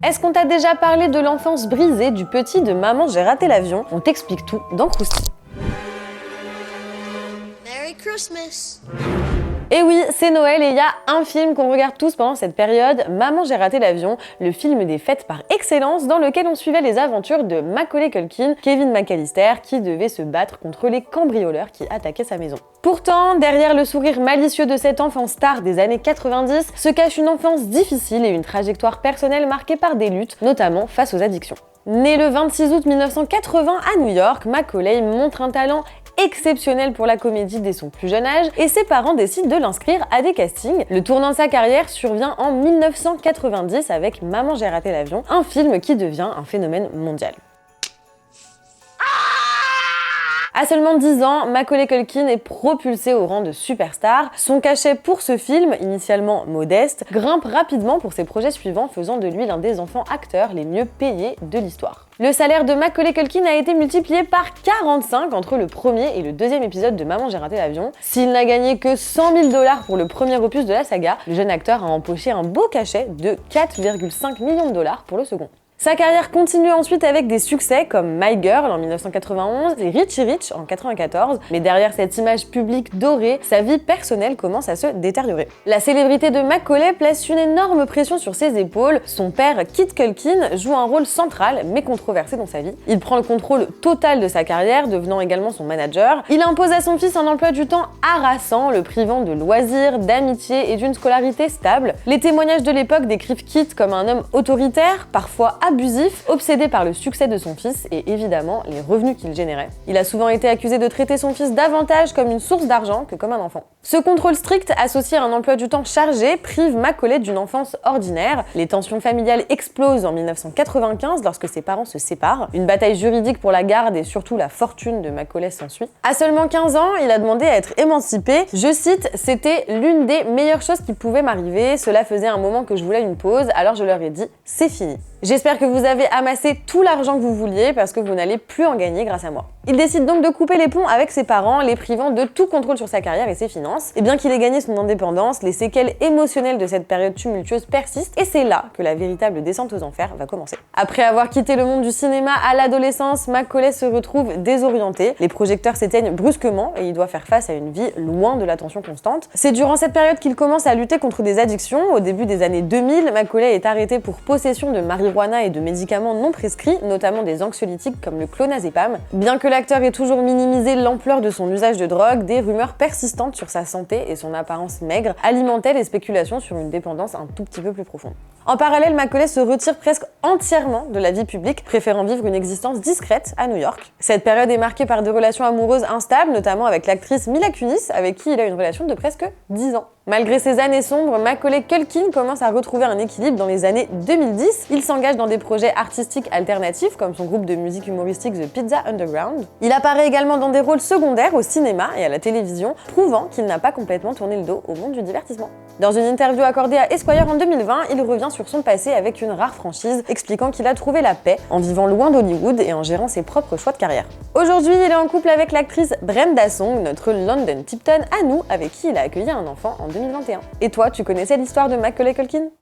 Est-ce qu'on t'a déjà parlé de l'enfance brisée du petit de Maman j'ai raté l'avion? On t'explique tout dans Krusty. Merry Christmas! Et oui, c'est Noël et il y a un film qu'on regarde tous pendant cette période, Maman j'ai raté l'avion, le film des fêtes par excellence dans lequel on suivait les aventures de Macaulay Culkin, Kevin McAllister, qui devait se battre contre les cambrioleurs qui attaquaient sa maison. Pourtant, derrière le sourire malicieux de cet enfant star des années 90, se cache une enfance difficile et une trajectoire personnelle marquée par des luttes, notamment face aux addictions. Né le 26 août 1980 à New York, Macaulay montre un talent exceptionnel pour la comédie dès son plus jeune âge et ses parents décident de l'inscrire à des castings. Le tournant de sa carrière survient en 1990 avec Maman j'ai raté l'avion, un film qui devient un phénomène mondial. À seulement 10 ans, Macaulay Culkin est propulsé au rang de superstar. Son cachet pour ce film, initialement modeste, grimpe rapidement pour ses projets suivants, faisant de lui l'un des enfants acteurs les mieux payés de l'histoire. Le salaire de Macaulay Culkin a été multiplié par 45 entre le premier et le deuxième épisode de Maman j'ai raté l'avion. S'il n'a gagné que 100 000 $ pour le premier opus de la saga, le jeune acteur a empoché un beau cachet de 4,5 millions de $ pour le second. Sa carrière continue ensuite avec des succès comme My Girl en 1991 et Richie Rich en 1994, mais derrière cette image publique dorée, sa vie personnelle commence à se détériorer. La célébrité de Macaulay place une énorme pression sur ses épaules. Son père, Kit Culkin, joue un rôle central mais controversé dans sa vie. Il prend le contrôle total de sa carrière, devenant également son manager. Il impose à son fils un emploi du temps harassant, le privant de loisirs, d'amitié et d'une scolarité stable. Les témoignages de l'époque décrivent Kit comme un homme autoritaire, parfois abusif, obsédé par le succès de son fils et évidemment les revenus qu'il générait. Il a souvent été accusé de traiter son fils davantage comme une source d'argent que comme un enfant. Ce contrôle strict, associé à un emploi du temps chargé, prive Macaulay d'une enfance ordinaire. Les tensions familiales explosent en 1995 lorsque ses parents se séparent. Une bataille juridique pour la garde et surtout la fortune de Macaulay s'ensuit. À seulement 15 ans, il a demandé à être émancipé. Je cite, « C'était l'une des meilleures choses qui pouvaient m'arriver. Cela faisait un moment que je voulais une pause, alors je leur ai dit, c'est fini. J'espère que vous avez amassé tout l'argent que vous vouliez parce que vous n'allez plus en gagner grâce à moi. » Il décide donc de couper les ponts avec ses parents, les privant de tout contrôle sur sa carrière et ses finances. Et bien qu'il ait gagné son indépendance, les séquelles émotionnelles de cette période tumultueuse persistent et c'est là que la véritable descente aux enfers va commencer. Après avoir quitté le monde du cinéma à l'adolescence, Macaulay se retrouve désorienté. Les projecteurs s'éteignent brusquement et il doit faire face à une vie loin de l'attention constante. C'est durant cette période qu'il commence à lutter contre des addictions. Au début des années 2000, Macaulay est arrêté pour possession de marijuana et de médicaments non prescrits, notamment des anxiolytiques comme le clonazepam. Bien que l'acteur ait toujours minimisé l'ampleur de son usage de drogue, des rumeurs persistantes sur sa santé et son apparence maigre alimentaient les spéculations sur une dépendance un tout petit peu plus profonde. En parallèle, Macaulay se retire presque entièrement de la vie publique, préférant vivre une existence discrète à New York. Cette période est marquée par des relations amoureuses instables, notamment avec l'actrice Mila Kunis, avec qui il a une relation de presque 10 ans. Malgré ces années sombres, Macaulay Culkin commence à retrouver un équilibre dans les années 2010. Il s'engage dans des projets artistiques alternatifs, comme son groupe de musique humoristique The Pizza Underground. Il apparaît également dans des rôles secondaires au cinéma et à la télévision, prouvant qu'il n'a pas complètement tourné le dos au monde du divertissement. Dans une interview accordée à Esquire en 2020, il revient sur son passé avec une rare franchise, expliquant qu'il a trouvé la paix en vivant loin d'Hollywood et en gérant ses propres choix de carrière. Aujourd'hui, il est en couple avec l'actrice Brenda Song, notre London Tipton à nous, avec qui il a accueilli un enfant en 2021. Et toi, tu connaissais l'histoire de Macaulay Culkin ?